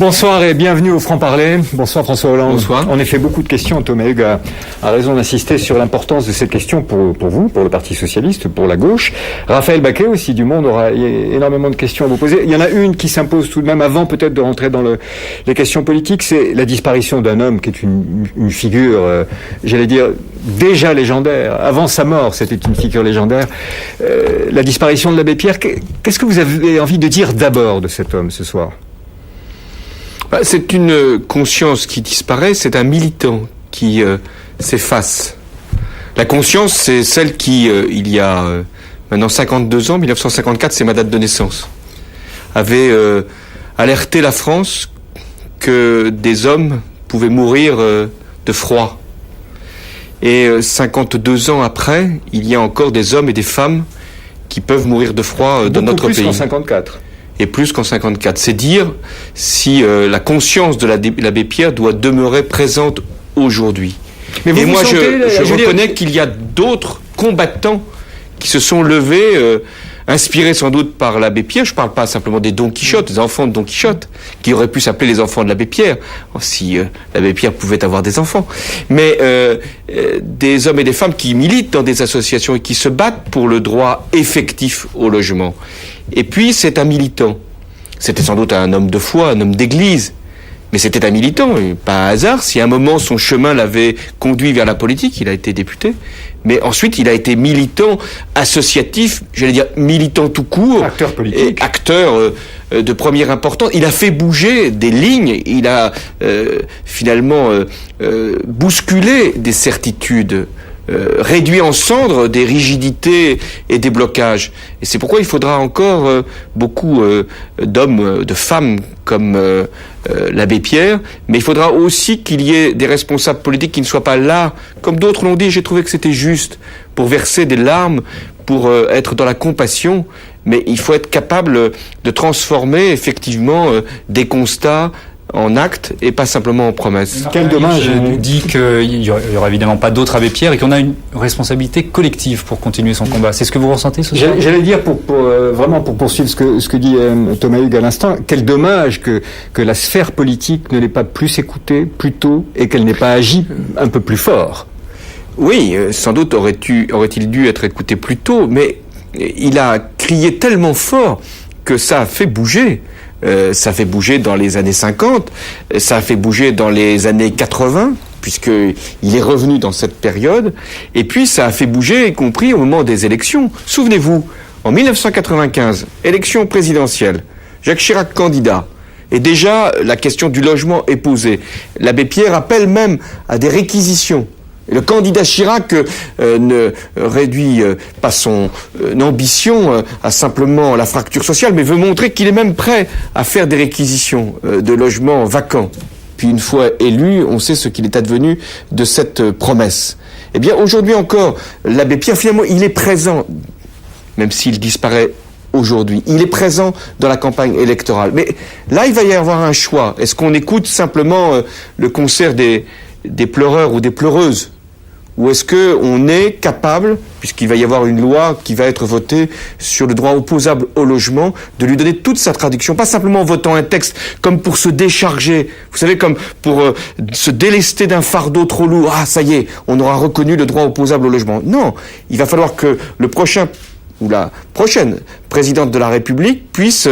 Bonsoir et bienvenue au Franc-Parler. Bonsoir François Hollande. Bonsoir. En effet, beaucoup de questions. Thomas Hugues a raison d'insister sur l'importance de cette question pour vous, pour le Parti Socialiste, pour la gauche. Raphaël Baquet aussi du Monde aura énormément de questions à vous poser. Il y en a une qui s'impose tout de même avant peut-être de rentrer dans les questions politiques, c'est la disparition d'un homme qui est une figure, j'allais dire, déjà légendaire. Avant sa mort, c'était une figure légendaire. La disparition de l'abbé Pierre, qu'est-ce que vous avez envie de dire d'abord de cet homme ce soir ? C'est une conscience qui disparaît, c'est un militant qui s'efface. La conscience, c'est celle qui, il y a maintenant 52 ans, 1954, c'est ma date de naissance, avait alerté la France que des hommes pouvaient mourir de froid. Et 52 ans après, il y a encore des hommes et des femmes qui peuvent mourir de froid dans notre pays. Beaucoup plus qu'en 54. Et plus qu'en 54. C'est dire si la conscience de l'abbé Pierre doit demeurer présente aujourd'hui. Et moi, je reconnais qu'il y a d'autres combattants qui se sont levés, inspirés sans doute par l'abbé Pierre. Je ne parle pas simplement des Don Quichotte, des enfants de Don Quichotte, qui auraient pu s'appeler les enfants de l'abbé Pierre, si l'abbé Pierre pouvait avoir des enfants. Mais des hommes et des femmes qui militent dans des associations et qui se battent pour le droit effectif au logement. Et puis, c'est un militant. C'était sans doute un homme de foi, un homme d'église. Mais c'était un militant, et pas un hasard. Si à un moment, son chemin l'avait conduit vers la politique, il a été député. Mais ensuite, il a été militant associatif, j'allais dire militant tout court. Acteur politique. Acteur de première importance. Il a fait bouger des lignes. Il a finalement bousculé des certitudes. Réduit en cendres des rigidités et des blocages. Et c'est pourquoi il faudra encore beaucoup d'hommes, de femmes comme l'abbé Pierre, mais il faudra aussi qu'il y ait des responsables politiques qui ne soient pas là, comme d'autres l'ont dit, j'ai trouvé que c'était juste, pour verser des larmes, pour être dans la compassion, mais il faut être capable de transformer effectivement des constats en actes et pas simplement en promesses. Quel dommage. Je nous dis qu'il n'y aura évidemment pas d'autres abbé Pierre et qu'on a une responsabilité collective pour continuer son combat. C'est ce que vous ressentez ce soir ? J'allais dire, vraiment pour poursuivre ce que dit Thomas Hugues à l'instant, quel dommage que la sphère politique ne l'ait pas plus écoutée plus tôt et qu'elle n'ait pas agi un peu plus fort. Oui, sans doute aurait-il dû être écouté plus tôt, mais il a crié tellement fort que ça a fait bouger. Ça fait bouger dans les années 50, ça a fait bouger dans les années 80, puisqu'il est revenu dans cette période, et puis ça a fait bouger, y compris au moment des élections. Souvenez-vous, en 1995, élection présidentielle, Jacques Chirac candidat, et déjà la question du logement est posée. L'abbé Pierre appelle même à des réquisitions. Le candidat Chirac ne réduit pas son ambition à simplement la fracture sociale, mais veut montrer qu'il est même prêt à faire des réquisitions de logements vacants. Puis une fois élu, on sait ce qu'il est advenu de cette promesse. Eh bien, aujourd'hui encore, l'abbé Pierre, finalement, il est présent, même s'il disparaît aujourd'hui. Il est présent dans la campagne électorale. Mais là, il va y avoir un choix. Est-ce qu'on écoute simplement le concert des pleureurs ou des pleureuses? Ou est-ce qu'on est capable, puisqu'il va y avoir une loi qui va être votée sur le droit opposable au logement, de lui donner toute sa traduction, pas simplement en votant un texte comme pour se décharger, vous savez, comme pour se délester d'un fardeau trop lourd. Ah, ça y est, on aura reconnu le droit opposable au logement. Non, il va falloir que le prochain ou la prochaine présidente de la République puisse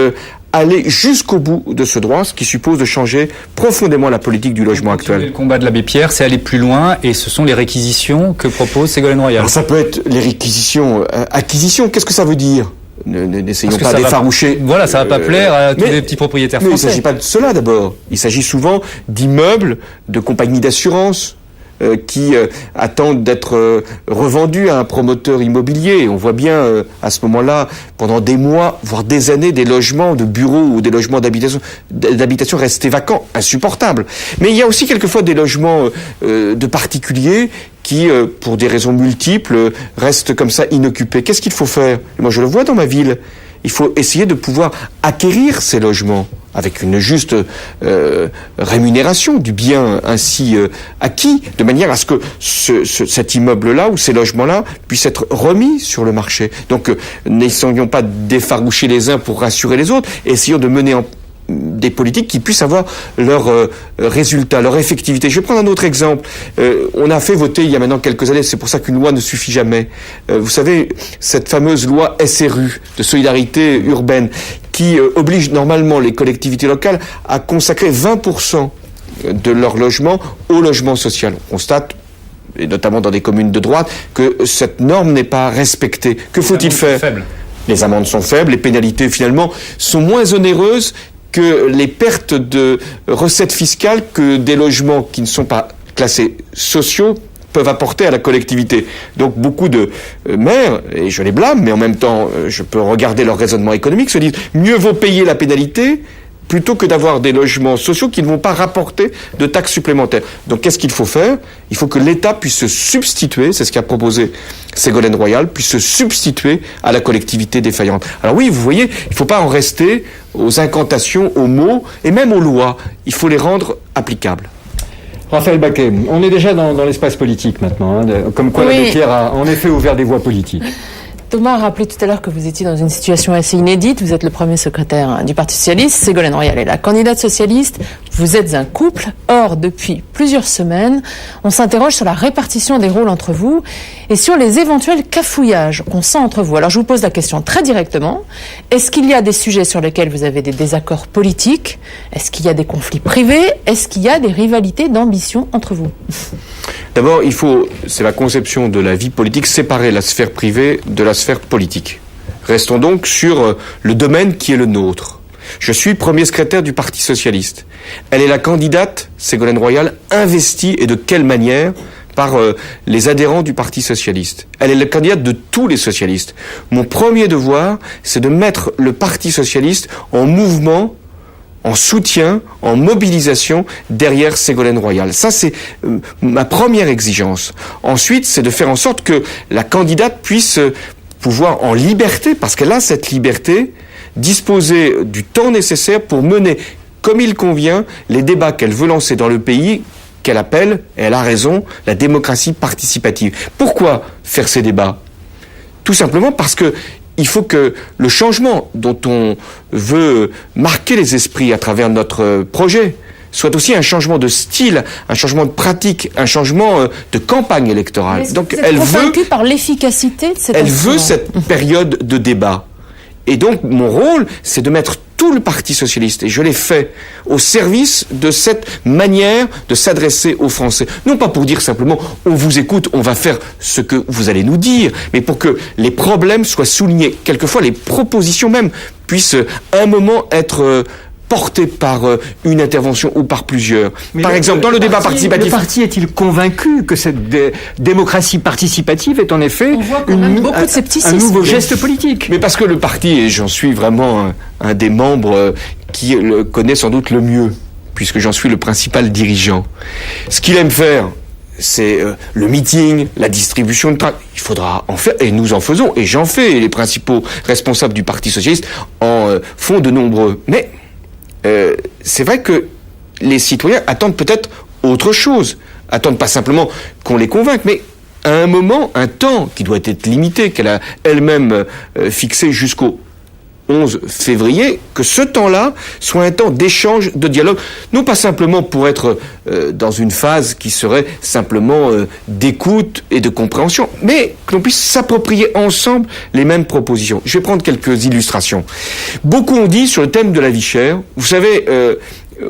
aller jusqu'au bout de ce droit, ce qui suppose de changer profondément la politique du logement actuel. Le combat de l'abbé Pierre, c'est aller plus loin, et ce sont les réquisitions que propose Ségolène Royal. Alors ça peut être les réquisitions, acquisitions, qu'est-ce que ça veut dire ? N'essayons pas d'effaroucher. Voilà, ça va pas plaire à tous les petits propriétaires français. Mais il ne s'agit pas de cela d'abord. Il s'agit souvent d'immeubles, de compagnies d'assurance, qui attendent d'être revendus à un promoteur immobilier. On voit bien à ce moment-là, pendant des mois, voire des années, des logements de bureaux ou des logements d'habitation restés vacants, insupportables. Mais il y a aussi quelquefois des logements de particuliers qui, pour des raisons multiples, restent comme ça inoccupés. Qu'est-ce qu'il faut faire ? Moi, je le vois dans ma ville. Il faut essayer de pouvoir acquérir ces logements avec une juste rémunération du bien ainsi acquis, de manière à ce que cet immeuble-là ou ces logements-là puissent être remis sur le marché. Donc, n'essayons pas d'effaroucher les uns pour rassurer les autres, essayons de mener des politiques qui puissent avoir leurs résultats, leur effectivité. Je vais prendre un autre exemple. On a fait voter il y a maintenant quelques années, c'est pour ça qu'une loi ne suffit jamais. Vous savez, cette fameuse loi SRU, de solidarité urbaine, qui oblige normalement les collectivités locales à consacrer 20% de leur logement au logement social. On constate, et notamment dans des communes de droite, que cette norme n'est pas respectée. Que faut-il faire ? Les amendes sont faibles, les pénalités finalement sont moins onéreuses que les pertes de recettes fiscales que des logements qui ne sont pas classés sociaux peuvent apporter à la collectivité. Donc beaucoup de maires, et je les blâme, mais en même temps je peux regarder leur raisonnement économique, se disent mieux vaut payer la pénalité plutôt que d'avoir des logements sociaux qui ne vont pas rapporter de taxes supplémentaires. Donc qu'est-ce qu'il faut faire ? Il faut que l'État puisse se substituer, c'est ce qu'a proposé Ségolène Royal, puisse se substituer à la collectivité défaillante. Alors oui, vous voyez, il ne faut pas en rester aux incantations, aux mots, et même aux lois. Il faut les rendre applicables. Raphaël Baquet, on est déjà dans l'espace politique maintenant, comme quoi l'abbé Pierre a en effet ouvert des voies politiques. Thomas a rappelé tout à l'heure que vous étiez dans une situation assez inédite. Vous êtes le premier secrétaire du Parti socialiste. Ségolène Royal est la candidate socialiste. Vous êtes un couple. Or, depuis plusieurs semaines, on s'interroge sur la répartition des rôles entre vous et sur les éventuels cafouillages qu'on sent entre vous. Alors, je vous pose la question très directement. Est-ce qu'il y a des sujets sur lesquels vous avez des désaccords politiques ? Est-ce qu'il y a des conflits privés ? Est-ce qu'il y a des rivalités d'ambition entre vous ? D'abord, c'est la conception de la vie politique, séparer la sphère privée de la sphère politique. Restons donc sur le domaine qui est le nôtre. Je suis premier secrétaire du Parti socialiste. Elle est la candidate, Ségolène Royal, investie, et de quelle manière ? Par les adhérents du Parti socialiste. Elle est la candidate de tous les socialistes. Mon premier devoir, c'est de mettre le Parti socialiste en mouvement, en soutien, en mobilisation derrière Ségolène Royal. Ça, c'est ma première exigence. Ensuite, c'est de faire en sorte que la candidate puisse pouvoir en liberté, parce qu'elle a cette liberté, disposer du temps nécessaire pour mener, comme il convient, les débats qu'elle veut lancer dans le pays, qu'elle appelle, et elle a raison, la démocratie participative. Pourquoi faire ces débats ? Tout simplement parce que il faut que le changement dont on veut marquer les esprits à travers notre projet soit aussi un changement de style, un changement de pratique, un changement de campagne électorale. Donc elle veut par l'efficacité de elle veut cette période de débat. Et donc mon rôle, c'est de mettre tout le Parti socialiste, et je l'ai fait, au service de cette manière de s'adresser aux Français. Non pas pour dire simplement, on vous écoute, on va faire ce que vous allez nous dire, mais pour que les problèmes soient soulignés. Quelquefois, les propositions même puissent à un moment être portées par une intervention ou par plusieurs. Mais par exemple, dans le débat participatif... Le parti est-il convaincu que cette démocratie participative est en effet un nouveau geste politique ? Mais parce que le parti, et j'en suis vraiment un des membres qui le connaît sans doute le mieux, puisque j'en suis le principal dirigeant. Ce qu'il aime faire, c'est le meeting, la distribution de tracts. Il faudra en faire, et nous en faisons, et j'en fais, et les principaux responsables du Parti socialiste en font de nombreux. Mais c'est vrai que les citoyens attendent peut-être autre chose, attendent pas simplement qu'on les convainque, mais à un moment, un temps qui doit être limité, qu'elle a elle-même fixé jusqu'au 11 février, que ce temps-là soit un temps d'échange, de dialogue, non pas simplement pour être dans une phase qui serait simplement d'écoute et de compréhension, mais que l'on puisse s'approprier ensemble les mêmes propositions. Je vais prendre quelques illustrations. Beaucoup ont dit sur le thème de la vie chère, vous savez,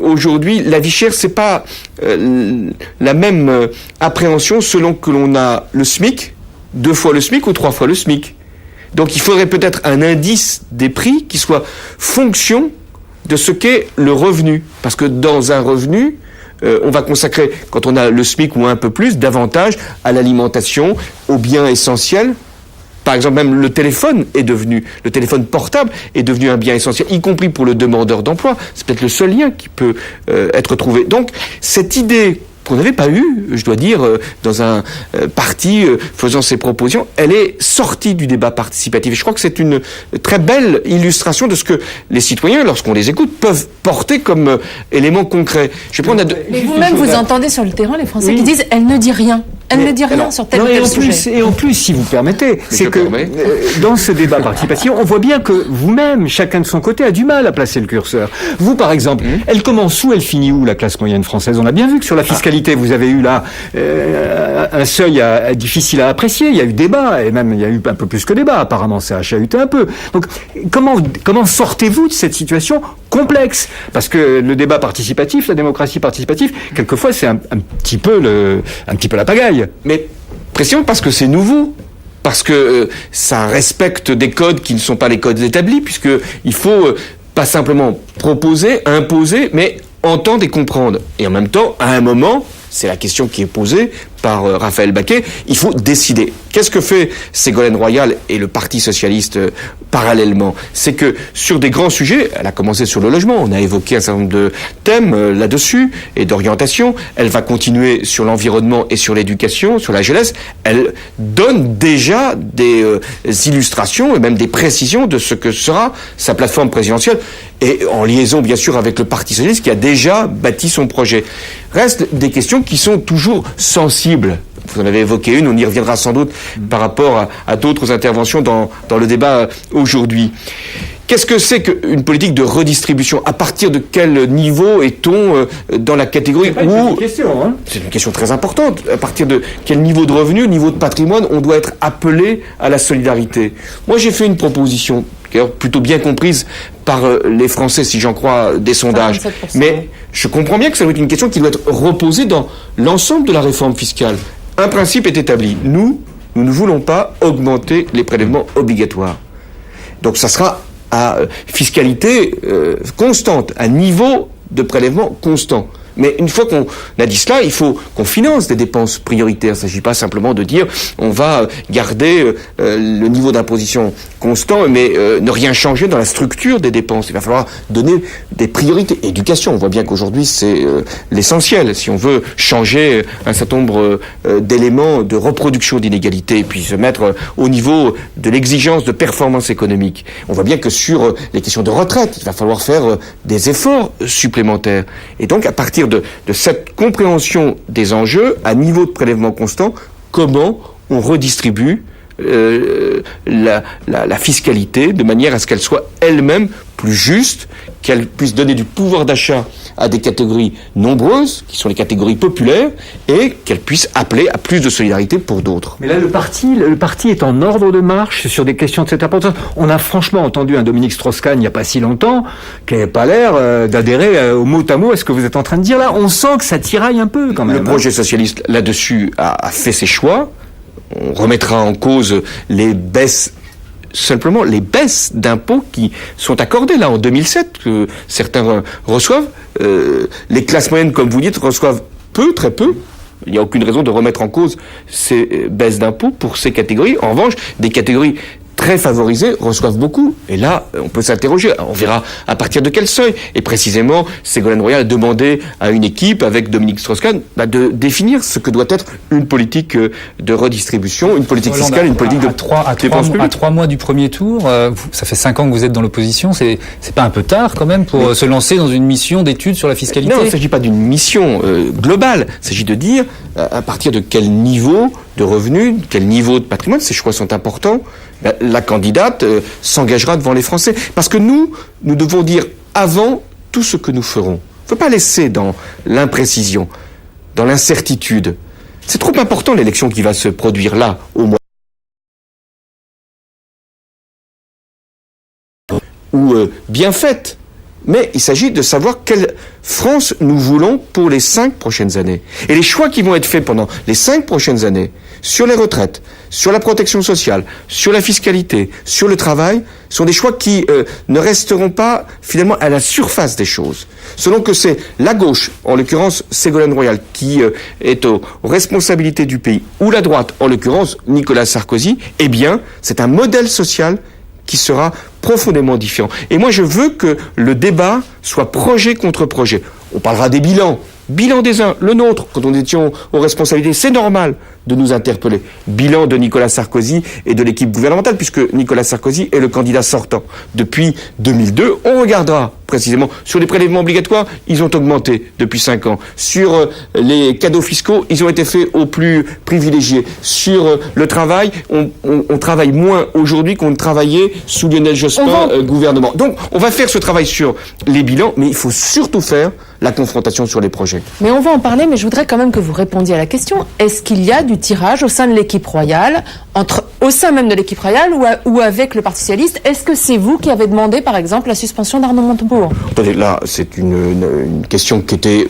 aujourd'hui, la vie chère, c'est pas la même appréhension selon que l'on a le SMIC, 2 fois le SMIC ou 3 fois le SMIC. Donc il faudrait peut-être un indice des prix qui soit fonction de ce qu'est le revenu. Parce que dans un revenu, on va consacrer, quand on a le SMIC ou un peu plus, davantage à l'alimentation, aux biens essentiels. Par exemple, même le téléphone portable est devenu un bien essentiel, y compris pour le demandeur d'emploi. C'est peut-être le seul lien qui peut être trouvé. Donc cette idée qu'on n'avait pas eu, je dois dire, dans un parti faisant ses propositions, elle est sortie du débat participatif. Et je crois que c'est une très belle illustration de ce que les citoyens, lorsqu'on les écoute, peuvent porter comme élément concret. Mais vous-même, vous entendez sur le terrain les Français qui disent « elle ne dit rien ». Elle ne dit rien sur tel ou tel sujet. Et en plus, si vous permettez, c'est que dans ce débat participatif, on voit bien que vous-même, chacun de son côté, a du mal à placer le curseur. Vous, par exemple, elle commence où, elle finit où, la classe moyenne française? On a bien vu que sur la fiscalité, vous avez eu là un seuil difficile à apprécier. Il y a eu débat, et même il y a eu un peu plus que débat. Apparemment, ça a chahuté un peu. Donc, comment sortez-vous de cette situation complexe? Parce que le débat participatif, la démocratie participative, quelquefois, c'est un petit peu la pagaille. Mais précisément parce que c'est nouveau, parce que ça respecte des codes qui ne sont pas les codes établis, puisque il faut pas simplement proposer, imposer, mais entendre et comprendre. Et en même temps, à un moment, c'est la question qui est posée par Raphaël Baquet, il faut décider. Qu'est-ce que fait Ségolène Royal et le Parti socialiste parallèlement? C'est que sur des grands sujets, elle a commencé sur le logement, on a évoqué un certain nombre de thèmes là-dessus et d'orientation, elle va continuer sur l'environnement et sur l'éducation, sur la jeunesse, elle donne déjà des illustrations et même des précisions de ce que sera sa plateforme présidentielle, et en liaison bien sûr avec le Parti socialiste qui a déjà bâti son projet. Restent des questions qui sont toujours sensibles. Vous en avez évoqué une, on y reviendra sans doute par rapport à d'autres interventions dans le débat aujourd'hui. Qu'est-ce que c'est qu'une politique de redistribution? À partir de quel niveau est-on dans la catégorie où... C'est une question très importante. À partir de quel niveau de revenu, niveau de patrimoine, on doit être appelé à la solidarité? Moi, j'ai fait une proposition qui est plutôt bien comprise par les Français, si j'en crois des sondages. 47%. Mais je comprends bien que ça doit être une question qui doit être reposée dans l'ensemble de la réforme fiscale. Un principe est établi. Nous ne voulons pas augmenter les prélèvements obligatoires. Donc ça sera à fiscalité constante, à niveau de prélèvement constant. Mais une fois qu'on a dit cela, il faut qu'on finance des dépenses prioritaires. Il ne s'agit pas simplement de dire on va garder le niveau d'imposition constant, mais ne rien changer dans la structure des dépenses. Il va falloir donner des priorités. Éducation, on voit bien qu'aujourd'hui c'est l'essentiel. Si on veut changer un certain nombre d'éléments de reproduction d'inégalités et puis se mettre au niveau de l'exigence de performance économique, on voit bien que sur les questions de retraite, il va falloir faire des efforts supplémentaires. Et donc à partir de cette compréhension des enjeux à niveau de prélèvement constant, comment on redistribue la fiscalité de manière à ce qu'elle soit elle-même plus juste, qu'elle puisse donner du pouvoir d'achat à des catégories nombreuses, qui sont les catégories populaires, et qu'elle puisse appeler à plus de solidarité pour d'autres. Mais là, le parti est en ordre de marche sur des questions de cette importance. On a franchement entendu un Dominique Strauss-Kahn il n'y a pas si longtemps, qui n'avait pas l'air d'adhérer au mot à mot à ce que vous êtes en train de dire là. On sent que ça tiraille un peu quand même. Le projet socialiste, là-dessus, a fait ses choix. On remettra en cause simplement les baisses d'impôts qui sont accordées là en 2007, que certains reçoivent. Les classes moyennes, comme vous dites, reçoivent très peu. Il n'y a aucune raison de remettre en cause ces baisses d'impôts pour ces catégories. En revanche, des catégories très favorisés reçoivent beaucoup. Et là, on peut s'interroger. On verra à partir de quel seuil. Et précisément, Ségolène Royal a demandé à une équipe, avec Dominique Strauss-Kahn, de définir ce que doit être une politique de redistribution, une politique fiscale, une politique de dépenses publiques. À 3 mois du premier tour, ça fait 5 ans que vous êtes dans l'opposition, c'est pas un peu tard quand même pour se lancer dans une mission d'études sur la fiscalité? Non, il ne s'agit pas d'une mission globale. Il s'agit de dire à partir de quel niveau de revenus, quel niveau de patrimoine, ces choix sont importants, la candidate s'engagera devant les Français. Parce que nous devons dire avant tout ce que nous ferons. Il ne faut pas laisser dans l'imprécision, dans l'incertitude. C'est trop important l'élection qui va se produire là, au mois ou bien faite. Mais il s'agit de savoir quelle France nous voulons pour les 5 prochaines années. Et les choix qui vont être faits pendant les 5 prochaines années, sur les retraites, sur la protection sociale, sur la fiscalité, sur le travail, sont des choix qui ne resteront pas finalement à la surface des choses. Selon que c'est la gauche, en l'occurrence Ségolène Royal, qui est aux responsabilités du pays, ou la droite, en l'occurrence Nicolas Sarkozy, eh bien, c'est un modèle social qui sera profondément différent. Et moi, je veux que le débat soit projet contre projet. On parlera des bilans. Bilan des uns, le nôtre, quand on étions aux responsabilités, c'est normal de nous interpeller. Bilan de Nicolas Sarkozy et de l'équipe gouvernementale, puisque Nicolas Sarkozy est le candidat sortant. Depuis 2002, on regardera précisément. Sur les prélèvements obligatoires, ils ont augmenté depuis 5 ans. Sur les cadeaux fiscaux, ils ont été faits aux plus privilégiés. Sur le travail, on travaille moins aujourd'hui qu'on ne travaillait sous Lionel Jospin gouvernement. Donc, on va faire ce travail sur les bilans, mais il faut surtout faire la confrontation sur les projets. Mais on va en parler, mais je voudrais quand même que vous répondiez à la question. Est-ce qu'il y a du tirage au sein de l'équipe royale, au sein même de l'équipe royale ou avec le Parti socialiste? Est-ce que c'est vous qui avez demandé, par exemple, la suspension d'Arnaud Montebourg? Attendez, là, c'est une question qui était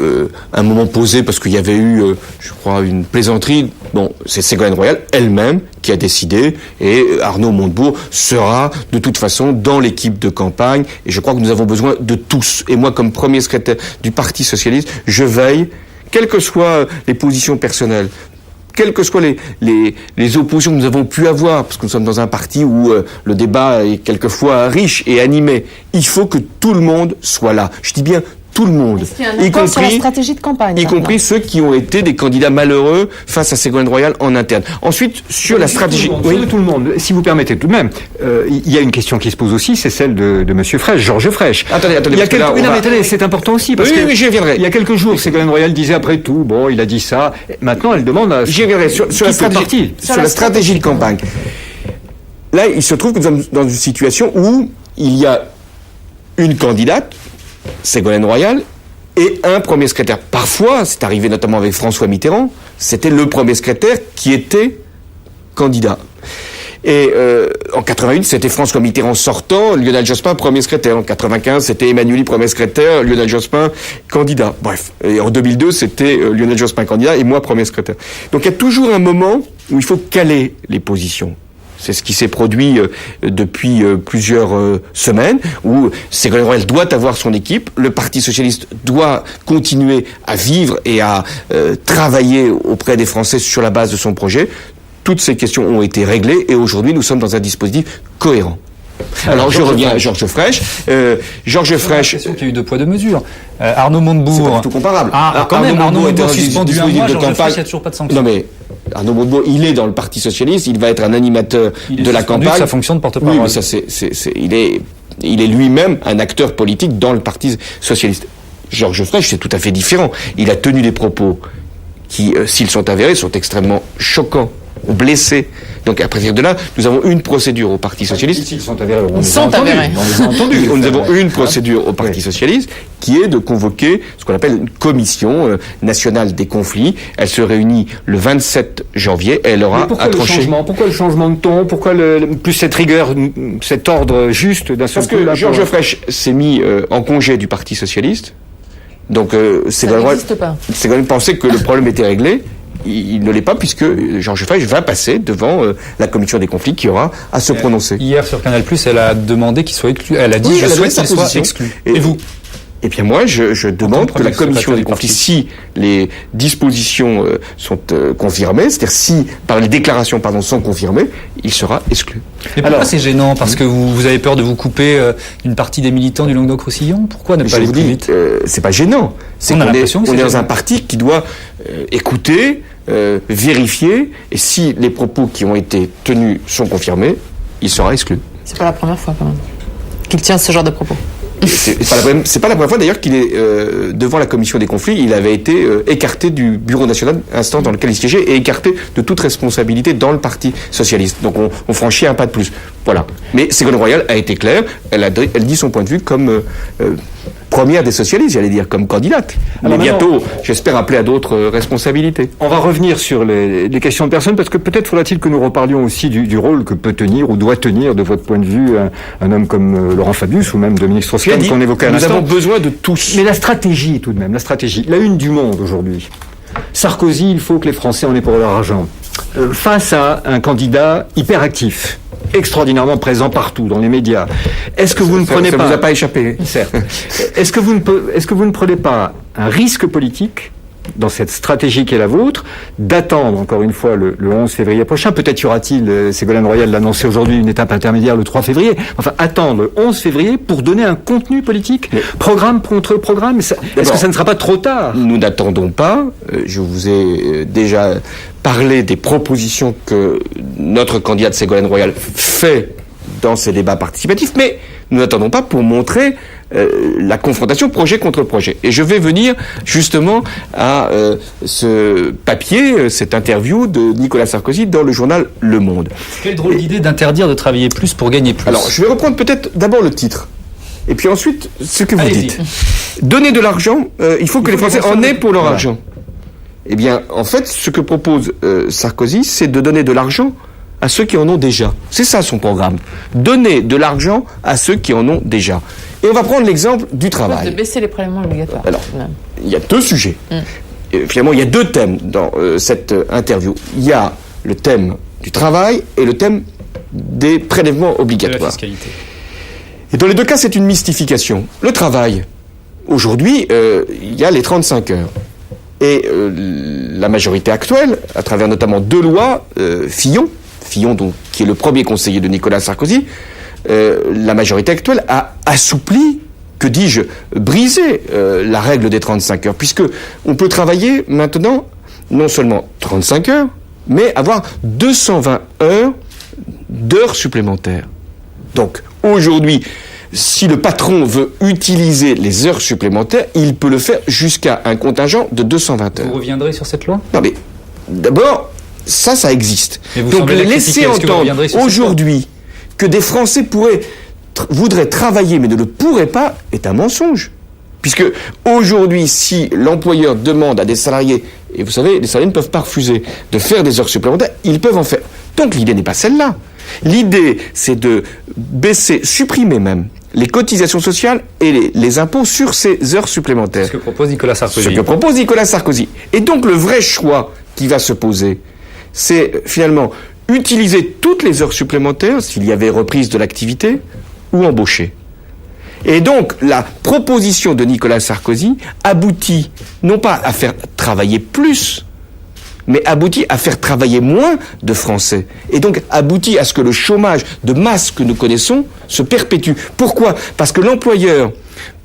un moment posée parce qu'il y avait eu, je crois, une plaisanterie. Bon, c'est Ségolène Royal elle-même qui a décidé, et Arnaud Montebourg sera de toute façon dans l'équipe de campagne, et je crois que nous avons besoin de tous. Et moi, comme premier secrétaire du Parti socialiste, je veille, quelles que soient les positions personnelles, quelles que soient les oppositions que nous avons pu avoir, parce que nous sommes dans un parti où le débat est quelquefois riche et animé, il faut que tout le monde soit là. Je dis bien tout le monde, y compris sur la stratégie de campagne, y compris ceux qui ont été des candidats malheureux face à Ségolène Royal en interne. Ensuite, sur la stratégie... Tout le monde. Si vous permettez tout de même, il y a une question qui se pose aussi, c'est celle de Monsieur Frêche, Georges Frêche. Attendez, mais attendez, c'est important aussi, parce que j'y reviendrai. Il y a quelques jours, Ségolène Royal disait après tout, bon, il a dit ça, maintenant elle demande à... J'y reviendrai sur la stratégie de campagne. Là, il se trouve que nous sommes dans une situation où il y a une candidate, Ségolène Royal, et un premier secrétaire. Parfois, c'est arrivé notamment avec François Mitterrand, c'était le premier secrétaire qui était candidat. Et en 81, c'était François Mitterrand sortant, Lionel Jospin premier secrétaire. En 95, c'était Emmanuel premier secrétaire, Lionel Jospin candidat. Bref, et en 2002, c'était Lionel Jospin candidat et moi premier secrétaire. Donc il y a toujours un moment où il faut caler les positions. C'est ce qui s'est produit depuis plusieurs semaines, où Ségolène Royal doit avoir son équipe, le Parti socialiste doit continuer à vivre et à travailler auprès des Français sur la base de son projet. Toutes ces questions ont été réglées et aujourd'hui nous sommes dans un dispositif cohérent. Alors je reviens à Georges Frêche. Georges Frêche... J'ai l'impression qu'il y a eu 2 poids 2 mesures. Arnaud Montebourg... C'est pas du tout comparable. Quand même, Arnaud Montebourg suspendu un mois, Georges Frêche, il n'y a toujours pas de sanction. Non mais... Arnaud Montebourg, il est dans le Parti socialiste, il va être un animateur de la campagne. Sa fonction de porte-parole. Oui, mais ça, il est lui-même un acteur politique dans le Parti socialiste. Georges Frêche, c'est tout à fait différent. Il a tenu des propos qui, s'ils sont avérés, sont extrêmement choquants, blessés. Donc à partir de là, nous avons une procédure au Parti socialiste. S'ils sont avérés, ils sont avérés. Nous avons une procédure au Parti socialiste qui est de convoquer ce qu'on appelle une commission nationale des conflits. Elle se réunit le 27 janvier et elle aura à trancher. Pourquoi le changement de ton? Pourquoi plus cette rigueur, cet ordre juste d'un seul coup? Parce que Georges Frêche s'est mis en congé du Parti socialiste. Donc Ségolène pensait que le problème était réglé. Il ne l'est pas puisque Georges Frêche va passer devant la commission des conflits qui aura à se prononcer. Hier sur Canal+, elle a demandé qu'il soit exclu. Elle a dit je souhaite qu'il soit exclu. Et vous? Eh bien moi, je demande que la commission des conflits, si les dispositions sont confirmées, c'est-à-dire si par les déclarations sont confirmées, il sera exclu. Mais pourquoi c'est gênant? Parce que vous avez peur de vous couper une partie des militants du Languedoc-Roussillon? Pourquoi ne pas aller plus vite? C'est pas gênant. C'est qu'on est dans un parti qui doit écouter, vérifier, et si les propos qui ont été tenus sont confirmés, il sera exclu. C'est pas la première fois quand même qu'il tient ce genre de propos. C'est pas la première fois d'ailleurs qu'il est devant la commission des conflits. Il avait été écarté du bureau national, instant dans lequel il siégeait, et écarté de toute responsabilité dans le Parti socialiste. Donc on franchit un pas de plus. Voilà. Mais Ségolène Royal a été claire. Elle dit son point de vue comme première des socialistes, j'allais dire, comme candidate. Mais bientôt, j'espère appeler à d'autres responsabilités. On va revenir sur les questions de personnes, parce que peut-être faudra-t-il que nous reparlions aussi du rôle que peut tenir ou doit tenir, de votre point de vue, un homme comme Laurent Fabius ou même Dominique Strauss-Kahn, qu'on évoquait à l'instant. Nous avons besoin de tous. Mais la stratégie, tout de même, la une du Monde aujourd'hui. Sarkozy, il faut que les Français en aient pour leur argent. Face à un candidat hyperactif, extraordinairement présent partout dans les médias. Est-ce que vous ne prenez pas... Ça vous a pas échappé, certes. Est-ce que vous ne prenez pas un risque politique dans cette stratégie qui est la vôtre, d'attendre encore une fois le 11 février prochain? Peut-être y aura-t-il, Ségolène Royal l'a annoncé aujourd'hui, une étape intermédiaire le 3 février. Enfin, attendre le 11 février pour donner un contenu politique, programme contre programme. Est-ce que ça ne sera pas trop tard? Nous n'attendons pas. Je vous ai déjà parlé des propositions que notre candidate Ségolène Royal fait dans ces débats participatifs, mais nous n'attendons pas pour montrer la confrontation projet contre projet. Et je vais venir justement à ce papier, cette interview de Nicolas Sarkozy dans le journal Le Monde. Quelle drôle d'idée d'interdire de travailler plus pour gagner plus. Alors, je vais reprendre peut-être d'abord le titre. Et puis ensuite, ce que vous Allez-y. dites. Donner de l'argent, il faut que les Français en aient pour leur argent. Eh bien, en fait, ce que propose Sarkozy, c'est de donner de l'argent à ceux qui en ont déjà. C'est ça son programme. Donner de l'argent à ceux qui en ont déjà. Et on va prendre l'exemple du De travail. baisser les prélèvements obligatoires. Alors, tout de même. il y a deux sujets. Et finalement, il y a deux thèmes dans cette interview. Il y a le thème du travail et le thème des prélèvements De la obligatoires. fiscalité. Et dans les deux cas, c'est une mystification. Le travail, aujourd'hui, il y a les 35 heures. Et la majorité actuelle, à travers notamment deux lois, Fillon donc, qui est le premier conseiller de Nicolas Sarkozy, la majorité actuelle a assoupli, que dis-je, brisé la règle des 35 heures, puisque on peut travailler maintenant non seulement 35 heures, mais avoir 220 heures d'heures supplémentaires. Donc, aujourd'hui, si le patron veut utiliser les heures supplémentaires, il peut le faire jusqu'à un contingent de 220 heures. Vous reviendrez sur cette loi ? Non mais, d'abord, ça existe. Mais vous Donc semblez la laisser critiquer. Est-ce que vous entendre reviendrez sur cette aujourd'hui que des Français voudraient travailler mais ne le pourraient pas est un mensonge. Puisque aujourd'hui, si l'employeur demande à des salariés, et vous savez, les salariés ne peuvent pas refuser de faire des heures supplémentaires, ils peuvent en faire. Donc l'idée n'est pas celle-là. L'idée, c'est de supprimer même les cotisations sociales et les impôts sur ces heures supplémentaires. Ce que propose Nicolas Sarkozy. Ce que propose Nicolas Sarkozy. Et donc le vrai choix qui va se poser, c'est finalement utiliser toutes les heures supplémentaires, s'il y avait reprise de l'activité, ou embaucher. Et donc la proposition de Nicolas Sarkozy aboutit non pas à faire travailler plus, mais aboutit à faire travailler moins de Français. Et donc aboutit à ce que le chômage de masse que nous connaissons se perpétue. Pourquoi ? Parce que l'employeur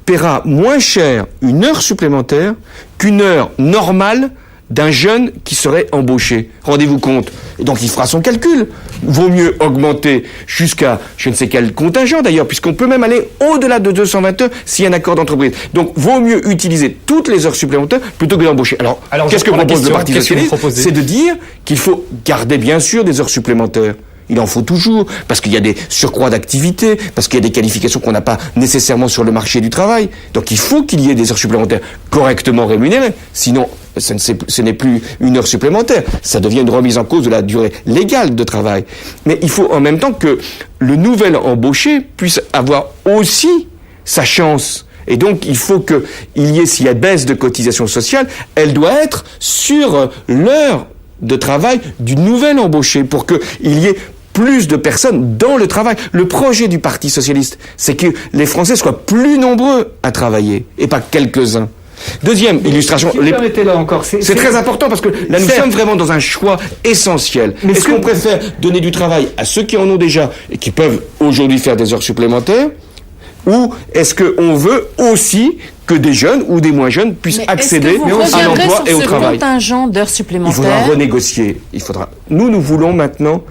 paiera moins cher une heure supplémentaire qu'une heure normale d'un jeune qui serait embauché. Rendez-vous compte. Et donc il fera son calcul. Vaut mieux augmenter jusqu'à je ne sais quel contingent d'ailleurs, puisqu'on peut même aller au-delà de 220 heures s'il y a un accord d'entreprise. Donc vaut mieux utiliser toutes les heures supplémentaires plutôt que d'embaucher. Alors qu'est-ce que propose le Parti socialiste ? C'est de dire qu'il faut garder bien sûr des heures supplémentaires. Il en faut toujours, parce qu'il y a des surcroîts d'activité, parce qu'il y a des qualifications qu'on n'a pas nécessairement sur le marché du travail. Donc il faut qu'il y ait des heures supplémentaires correctement rémunérées. Sinon, ce n'est plus une heure supplémentaire. Ça devient une remise en cause de la durée légale de travail. Mais il faut en même temps que le nouvel embauché puisse avoir aussi sa chance. Et donc, il faut qu'il y ait, s'il y a baisse de cotisation sociale, elle doit être sur l'heure de travail du nouvel embauché pour qu'il y ait plus de personnes dans le travail. Le projet du Parti socialiste, c'est que les Français soient plus nombreux à travailler et pas quelques-uns. Deuxième illustration, là encore, c'est très important parce que là nous sommes vraiment dans un choix essentiel. Est-ce qu'on préfère donner du travail à ceux qui en ont déjà et qui peuvent aujourd'hui faire des heures supplémentaires, ou est-ce qu'on veut aussi que des jeunes ou des moins jeunes puissent accéder à l'emploi et au travail? Contingent d'heures supplémentaires. Il faudra renégocier. Nous voulons maintenant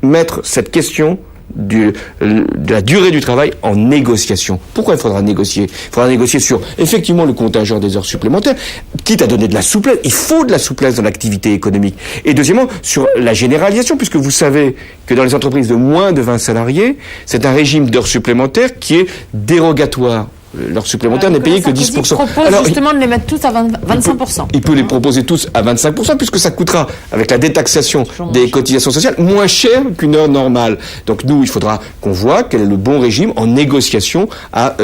mettre cette question de la durée du travail en négociation. Pourquoi il faudra négocier ? Il faudra négocier sur, effectivement, le contingent des heures supplémentaires, quitte à donner de la souplesse. Il faut de la souplesse dans l'activité économique. Et deuxièmement, sur la généralisation, puisque vous savez que dans les entreprises de moins de 20 salariés, c'est un régime d'heures supplémentaires qui est dérogatoire. L'heure supplémentaire n'est payée que 10%. Il propose justement de les mettre tous à 25%. Il peut les proposer tous à 25%, puisque ça coûtera, avec la détaxation des cotisations sociales, moins cher qu'une heure normale. Donc nous, il faudra qu'on voit quel est le bon régime en négociation à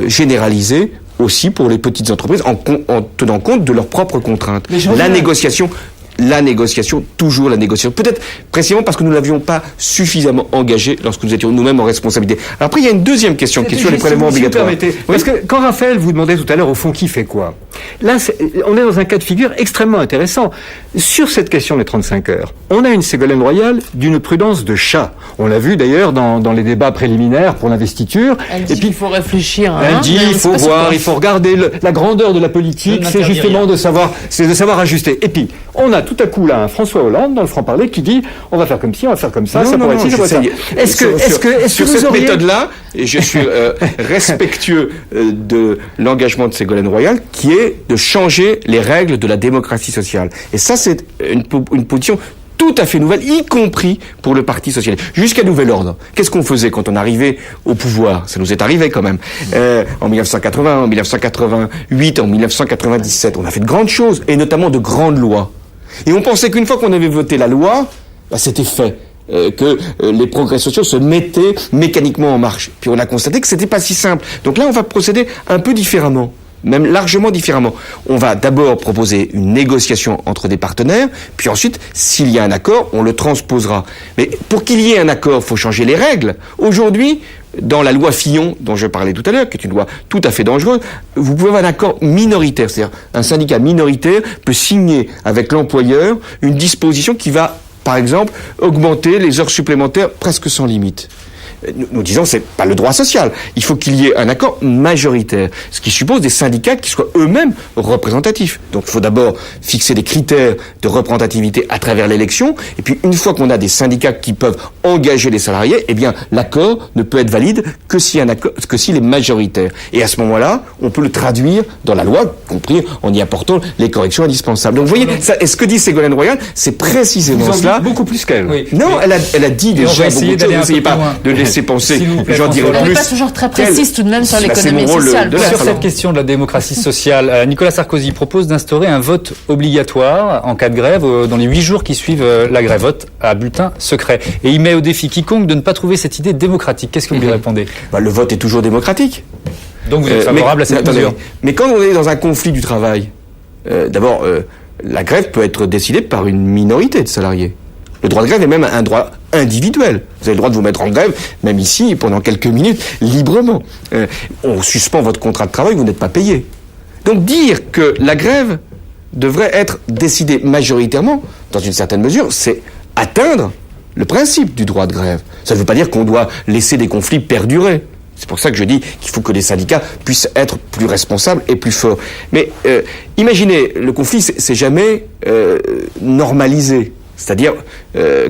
généraliser aussi pour les petites entreprises, en tenant compte de leurs propres contraintes. La négociation, toujours la négociation. Peut-être précisément parce que nous ne l'avions pas suffisamment engagé lorsque nous étions nous-mêmes en responsabilité. Alors après, il y a une deuxième question qui est sur les prélèvements obligatoires. Parce que quand Raphaël vous demandait tout à l'heure, au fond, qui fait quoi ? Là, on est dans un cas de figure extrêmement intéressant. Sur cette question des 35 heures, on a une Ségolène Royal d'une prudence de chat. On l'a vu d'ailleurs dans les débats préliminaires pour l'investiture. Elle dit qu'il faut réfléchir. Elle dit il faut voir, il faut regarder la grandeur de la politique, c'est justement de savoir ajuster. Et puis, on a tout tout à coup là un François Hollande dans le franc-parler qui dit on va faire comme ci, on va faire comme ça, ça pourrait être ci, ça pourrait être ça. Est-ce que sur vous cette auriez... méthode-là, et je suis respectueux de l'engagement de Ségolène Royal, qui est de changer les règles de la démocratie sociale. Et ça, c'est une position tout à fait nouvelle, y compris pour le Parti socialiste. Jusqu'à nouvel ordre. Qu'est-ce qu'on faisait quand on arrivait au pouvoir? Ça nous est arrivé quand même. En 1980, en 1988, en 1997, on a fait de grandes choses, et notamment de grandes lois. Et on pensait qu'une fois qu'on avait voté la loi, c'était fait. Que les progrès sociaux se mettaient mécaniquement en marche. Puis on a constaté que c'était pas si simple. Donc là, on va procéder un peu différemment. Même largement différemment. On va d'abord proposer une négociation entre des partenaires, puis ensuite, s'il y a un accord, on le transposera. Mais pour qu'il y ait un accord, il faut changer les règles. Aujourd'hui, dans la loi Fillon, dont je parlais tout à l'heure, qui est une loi tout à fait dangereuse, vous pouvez avoir un accord minoritaire. C'est-à-dire, un syndicat minoritaire peut signer avec l'employeur une disposition qui va, par exemple, augmenter les heures supplémentaires presque sans limite. Nous disons c'est pas le droit social. Il faut qu'il y ait un accord majoritaire, ce qui suppose des syndicats qui soient eux-mêmes représentatifs. Donc il faut d'abord fixer des critères de représentativité à travers l'élection, et puis une fois qu'on a des syndicats qui peuvent engager les salariés, eh bien l'accord ne peut être valide que s'il est majoritaire. Et à ce moment-là, on peut le traduire dans la loi, compris en y apportant les corrections indispensables. Donc vous voyez, ça, et ce que dit Ségolène Royal, c'est précisément cela. Beaucoup plus qu'elle. Oui. Non, elle a dit déjà beaucoup de choses. N'essayez pas de laisser penser. J'en dirais elle plus. n'est pas toujours très précise tout de même sur l'économie sociale. Sur cette question de la démocratie sociale, Nicolas Sarkozy propose d'instaurer un vote obligatoire en cas de grève dans les 8 jours qui suivent la grève, vote à bulletin secret. Et il met au défi quiconque de ne pas trouver cette idée démocratique. Qu'est-ce que vous lui répondez? Le vote est toujours démocratique. Donc vous êtes favorable à cette mesure? Mais quand on est dans un conflit du travail, d'abord, la grève peut être décidée par une minorité de salariés. Le droit de grève est même un droit individuel. Vous avez le droit de vous mettre en grève, même ici, pendant quelques minutes, librement. On suspend votre contrat de travail, vous n'êtes pas payé. Donc dire que la grève devrait être décidée majoritairement, dans une certaine mesure, c'est atteindre le principe du droit de grève. Ça ne veut pas dire qu'on doit laisser des conflits perdurer. C'est pour ça que je dis qu'il faut que les syndicats puissent être plus responsables et plus forts. Mais imaginez, le conflit, c'est jamais normalisé. C'est-à-dire,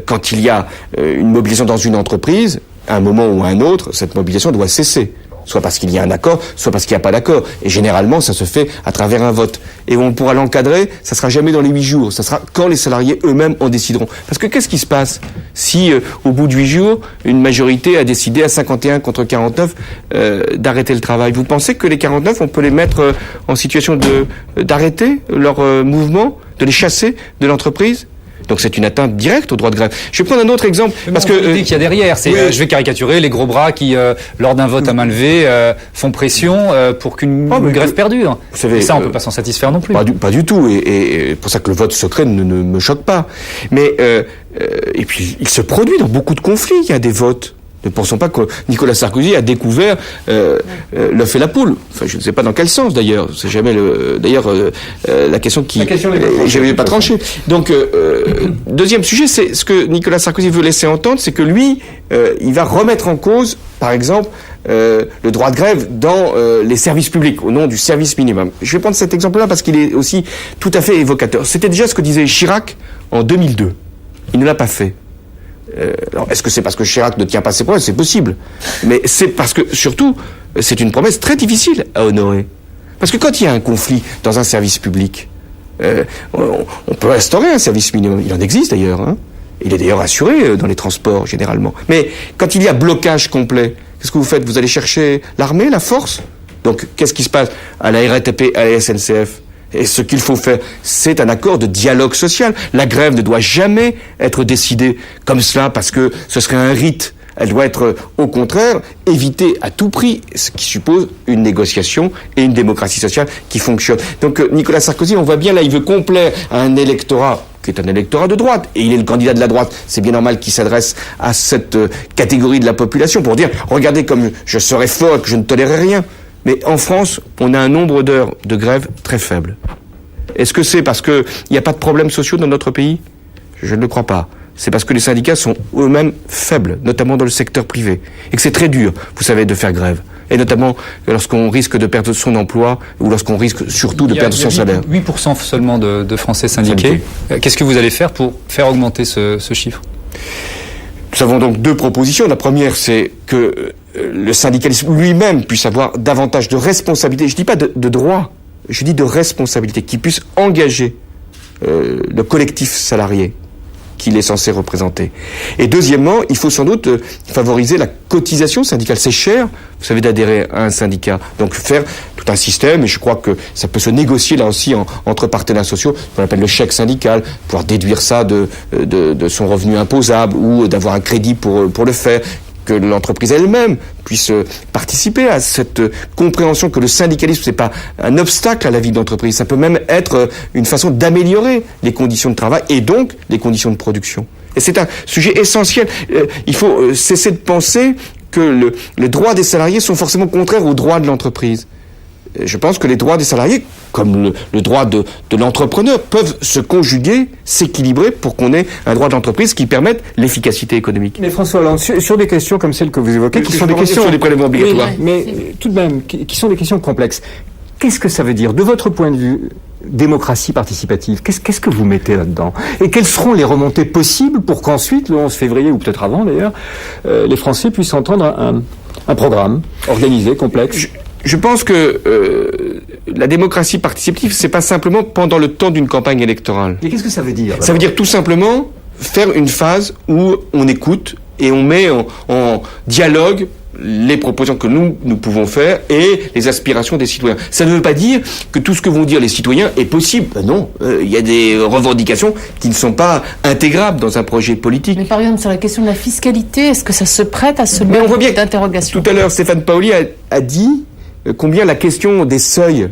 quand il y a une mobilisation dans une entreprise, à un moment ou à un autre, cette mobilisation doit cesser. Soit parce qu'il y a un accord, soit parce qu'il n'y a pas d'accord. Et généralement, ça se fait à travers un vote. Et on pourra l'encadrer, ça sera jamais dans les 8 jours. Ça sera quand les salariés eux-mêmes en décideront. Parce que qu'est-ce qui se passe si, au bout de 8 jours, une majorité a décidé à 51 contre 49 d'arrêter le travail? Vous pensez que les 49, on peut les mettre en situation d'arrêter leur mouvement, de les chasser de l'entreprise? Donc c'est une atteinte directe au droit de grève. Je vais prendre un autre exemple. Parce que l'idée qu'il y a derrière, c'est, je vais caricaturer, les gros bras qui, lors d'un vote à main levée, font pression pour qu'une grève perdure. Vous savez, et ça, on peut pas s'en satisfaire non plus. Pas du tout. Et pour ça que le vote secret ne me choque pas. Mais et puis il se produit dans beaucoup de conflits. Il y a des votes. Ne pensons pas que Nicolas Sarkozy a découvert l'œuf et la poule. Enfin, je ne sais pas dans quel sens d'ailleurs. C'est jamais la question qui. J'avais pas tranché. Donc deuxième sujet, c'est ce que Nicolas Sarkozy veut laisser entendre, c'est que lui, il va remettre en cause, par exemple, le droit de grève dans les services publics au nom du service minimum. Je vais prendre cet exemple-là parce qu'il est aussi tout à fait évocateur. C'était déjà ce que disait Chirac en 2002. Il ne l'a pas fait. Alors, est-ce que c'est parce que Chirac ne tient pas ses promesses? C'est possible. Mais c'est parce que, surtout, c'est une promesse très difficile à honorer. Parce que quand il y a un conflit dans un service public, on peut instaurer un service minimum. Il en existe d'ailleurs. Hein. Il est d'ailleurs assuré dans les transports, généralement. Mais quand il y a blocage complet, qu'est-ce que vous faites? Vous allez chercher l'armée, la force? Donc, qu'est-ce qui se passe à la RATP, à la SNCF? Et ce qu'il faut faire, c'est un accord de dialogue social. La grève ne doit jamais être décidée comme cela parce que ce serait un rite. Elle doit être, au contraire, évitée à tout prix, ce qui suppose une négociation et une démocratie sociale qui fonctionne. Donc Nicolas Sarkozy, on voit bien là, il veut complaire à un électorat qui est un électorat de droite, et il est le candidat de la droite. C'est bien normal qu'il s'adresse à cette catégorie de la population pour dire, regardez comme je serai fort, que je ne tolérerai rien. Mais en France, on a un nombre d'heures de grève très faible. Est-ce que c'est parce qu'il n'y a pas de problèmes sociaux dans notre pays? Je ne le crois pas. C'est parce que les syndicats sont eux-mêmes faibles, notamment dans le secteur privé. Et que c'est très dur, vous savez, de faire grève. et notamment lorsqu'on risque de perdre son emploi ou lorsqu'on risque surtout de perdre son salaire. 8% seulement de Français syndiqués. Qu'est-ce que vous allez faire pour faire augmenter ce chiffre ? Nous avons donc deux propositions. La première, c'est que le syndicalisme lui-même puisse avoir davantage de responsabilité. Je dis pas de droit, je dis de responsabilité, qu'il puisse engager le collectif salarié qu'il est censé représenter. Et deuxièmement, il faut sans doute favoriser la cotisation syndicale. C'est cher, vous savez, d'adhérer à un syndicat. Donc faire tout un système, et je crois que ça peut se négocier là aussi entre partenaires sociaux, qu'on appelle le chèque syndical, pouvoir déduire ça de son revenu imposable ou d'avoir un crédit pour le faire, que l'entreprise elle-même puisse participer à cette compréhension que le syndicalisme, c'est pas un obstacle à la vie d'entreprise, ça peut même être une façon d'améliorer les conditions de travail et donc les conditions de production. Et c'est un sujet essentiel. Il faut cesser de penser que les droits des salariés sont forcément contraires aux droits de l'entreprise. Je pense que les droits des salariés, comme le droit de l'entrepreneur, peuvent se conjuguer, s'équilibrer pour qu'on ait un droit d'entreprise qui permette l'efficacité économique. Mais François Hollande, sur des questions comme celles que vous évoquez, qui sont des questions sur les prélèvements obligatoires, mais tout de même, qui sont des questions complexes. Qu'est-ce que ça veut dire, de votre point de vue, démocratie participative? Qu'est-ce que vous mettez là-dedans? Et quelles seront les remontées possibles pour qu'ensuite, le 11 février, ou peut-être avant d'ailleurs, les Français puissent entendre un programme organisé, complexe? Je pense que la démocratie participative, c'est pas simplement pendant le temps d'une campagne électorale. Mais qu'est-ce que ça veut dire? Ça veut dire tout simplement faire une phase où on écoute et on met en dialogue les propositions que nous pouvons faire et les aspirations des citoyens. Ça ne veut pas dire que tout ce que vont dire les citoyens est possible. Ben non, il y a des revendications qui ne sont pas intégrables dans un projet politique. Mais par exemple, sur la question de la fiscalité, est-ce que ça se prête à ce genre d'interrogation? Tout à l'heure, Stéphane Paoli a dit combien la question des seuils,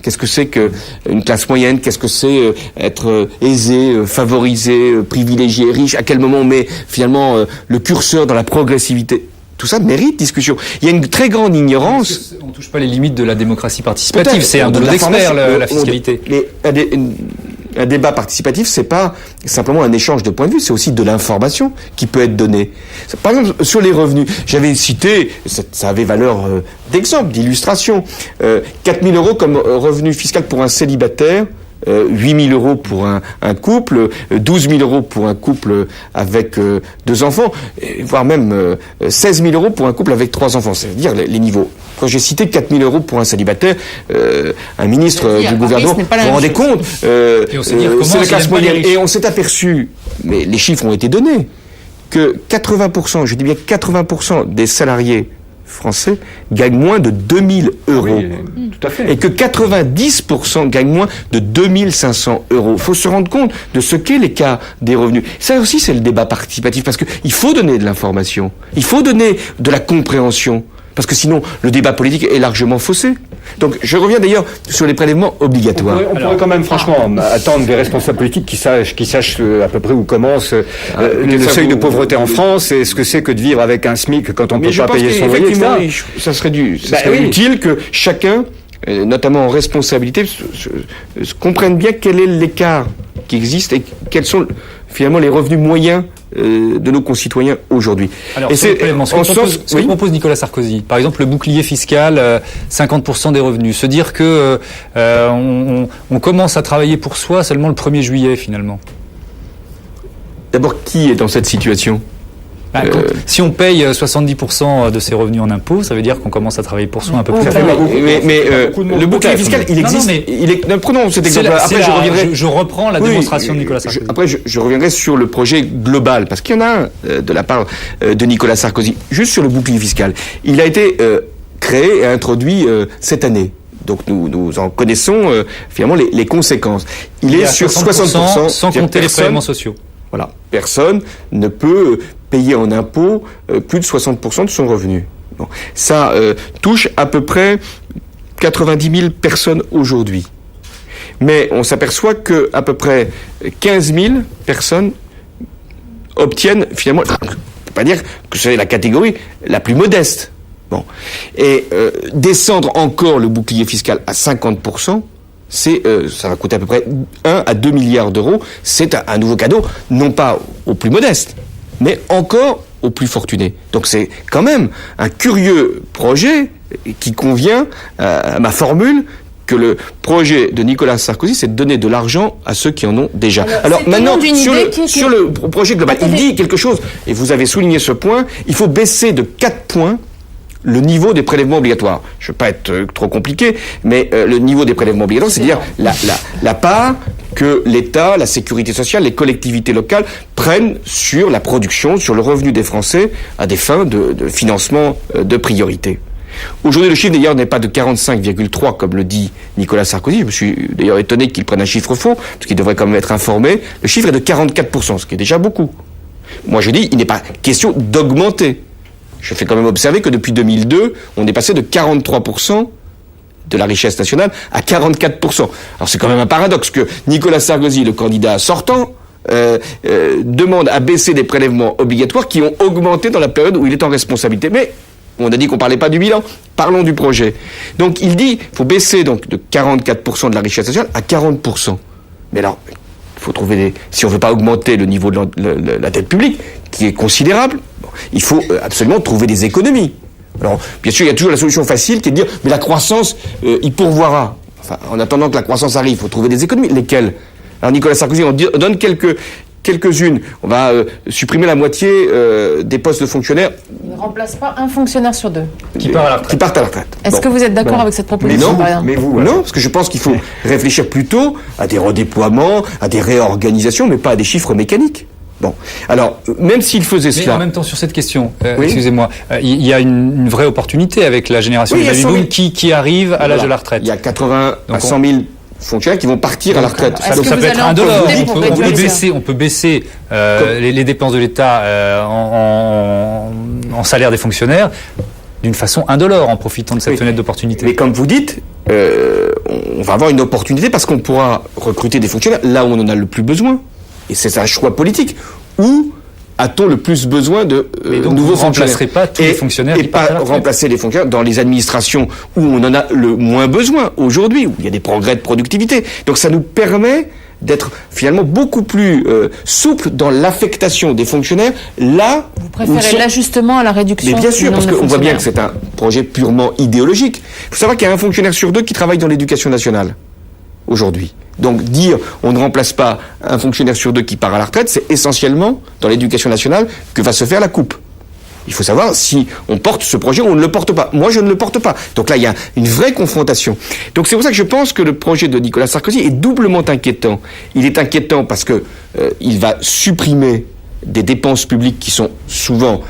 qu'est-ce que c'est qu'une classe moyenne, qu'est-ce que c'est être aisé, favorisé, privilégié, riche, à quel moment on met finalement le curseur dans la progressivité. Tout ça mérite discussion. Il y a une très grande ignorance. On ne touche pas les limites de la démocratie participative, c'est un boulot d'expert, la fiscalité. Mais un débat participatif, c'est pas simplement un échange de points de vue, c'est aussi de l'information qui peut être donnée. Par exemple, sur les revenus, j'avais cité, ça avait valeur d'exemple, d'illustration, 4 000 € comme revenu fiscal pour un célibataire, 8 000 € pour un couple, 12 000 € pour un couple avec 2 enfants, voire même 16 000 € pour un couple avec 3 enfants. C'est-à-dire les niveaux. Quand j'ai cité 4 000 € pour un célibataire, un ministre du gouvernement, vous vous rendez compte, c'est la classe moyenne. Et on s'est aperçu, mais les chiffres ont été donnés, que 80%, je dis bien 80% des salariés français gagnent moins de 2 000 €. Oui, tout à fait. Et que 90% gagnent moins de 2 500 €. Il faut se rendre compte de ce qu'est l'écart des revenus. Ça aussi, c'est le débat participatif, parce qu'il faut donner de l'information, il faut donner de la compréhension, parce que sinon, le débat politique est largement faussé. Donc, je reviens d'ailleurs sur les prélèvements obligatoires. On pourrait quand même, franchement, attendre des responsables politiques qui sachent à peu près où commence le seuil de pauvreté en France et ce que c'est que de vivre avec un SMIC quand on ne peut pas payer son loyer, etc. Ça serait utile que chacun, notamment en responsabilité, comprenne bien quel est l'écart qui existe et quels sont finalement les revenus moyens de nos concitoyens aujourd'hui. Alors, et c'est ce que propose Nicolas Sarkozy. Par exemple, le bouclier fiscal, 50% des revenus. Se dire que on commence à travailler pour soi seulement le 1er juillet, finalement. D'abord, qui est dans cette situation ? Si on paye 70% de ses revenus en impôts, ça veut dire qu'on commence à travailler pour soi un peu plus. Mais le bouclier fiscal, il existe. Prenons cet exemple. Après, je reprends la démonstration de Nicolas Sarkozy. Après, je reviendrai sur le projet global, parce qu'il y en a un de la part de Nicolas Sarkozy. Juste sur le bouclier fiscal. Il a été créé et introduit cette année. Donc nous en connaissons finalement les conséquences. Il est sur 60%, sans compter les prélèvements sociaux. Voilà. Personne ne peut payer en impôts plus de 60% de son revenu. Bon. Ça touche à peu près 90 000 personnes aujourd'hui. Mais on s'aperçoit que à peu près 15 000 personnes obtiennent finalement, on ne peut pas dire que c'est la catégorie la plus modeste. Bon. Et descendre encore le bouclier fiscal à 50%, ça va coûter à peu près 1 à 2 milliards d'euros. C'est un nouveau cadeau, non pas aux plus modestes, mais encore aux plus fortunés. Donc c'est quand même un curieux projet qui convient à ma formule que le projet de Nicolas Sarkozy, c'est de donner de l'argent à ceux qui en ont déjà. Alors maintenant, sur le projet global, il dit quelque chose, et vous avez souligné ce point, il faut baisser de 4 points le niveau des prélèvements obligatoires. Je ne veux pas être trop compliqué, mais le niveau des prélèvements obligatoires, c'est-à-dire la part que l'État, la sécurité sociale, les collectivités locales prennent sur la production, sur le revenu des Français à des fins de financement de priorité. Aujourd'hui, le chiffre d'ailleurs n'est pas de 45,3 comme le dit Nicolas Sarkozy. Je me suis d'ailleurs étonné qu'il prenne un chiffre faux, parce qu'il devrait quand même être informé. Le chiffre est de 44%, ce qui est déjà beaucoup. Moi je dis, il n'est pas question d'augmenter. Je fais quand même observer que depuis 2002, on est passé de 43% de la richesse nationale à 44%. Alors c'est quand même un paradoxe que Nicolas Sarkozy, le candidat sortant, demande à baisser des prélèvements obligatoires qui ont augmenté dans la période où il est en responsabilité. Mais on a dit qu'on parlait pas du bilan, parlons du projet. Donc il dit, il faut baisser donc de 44% de la richesse nationale à 40%. Mais alors, il faut trouver si on veut pas augmenter le niveau de la dette publique, qui est considérable, il faut absolument trouver des économies. Alors, bien sûr, il y a toujours la solution facile qui est de dire, mais la croissance, il pourvoira. Enfin, en attendant que la croissance arrive, il faut trouver des économies. Lesquelles? Alors Nicolas Sarkozy, on donne quelques-unes. On va supprimer la moitié des postes de fonctionnaires. Il ne remplace pas un fonctionnaire sur 2. Qui partent à la retraite. Est-ce que vous êtes d'accord avec cette proposition? Mais vous, non, parce que je pense qu'il faut réfléchir plutôt à des redéploiements, à des réorganisations, mais pas à des chiffres mécaniques. Bon, alors, même s'il faisait cela... Mais en même temps, sur cette question, excusez-moi, il y a une vraie opportunité avec la génération des baby-boom qui arrive à l'âge de la retraite. Il y a 80 à 100 000 fonctionnaires qui vont partir à la retraite. Donc ça peut être indolore. On peut baisser les dépenses de l'État en salaire des fonctionnaires d'une façon indolore, en profitant de cette fenêtre d'opportunité. Mais comme vous dites, on va avoir une opportunité parce qu'on pourra recruter des fonctionnaires là où on en a le plus besoin. Et c'est un choix politique. Où a-t-on le plus besoin de nouveaux fonctionnaires? Vous ne remplacerez pas tous les fonctionnaires et pas remplacer les fonctionnaires dans les administrations où on en a le moins besoin aujourd'hui, où il y a des progrès de productivité. Donc ça nous permet d'être finalement beaucoup plus souple dans l'affectation des fonctionnaires là. Vous préférez l'ajustement à la réduction? Mais bien sûr, parce qu'on voit bien que c'est un projet purement idéologique. Il faut savoir qu'il y a un fonctionnaire sur 2 qui travaille dans l'éducation nationale aujourd'hui. Donc dire on ne remplace pas un fonctionnaire sur 2 qui part à la retraite, c'est essentiellement dans l'éducation nationale que va se faire la coupe. Il faut savoir si on porte ce projet ou on ne le porte pas. Moi, je ne le porte pas. Donc là, il y a une vraie confrontation. Donc c'est pour ça que je pense que le projet de Nicolas Sarkozy est doublement inquiétant. Il est inquiétant parce que il va supprimer des dépenses publiques qui sont souvent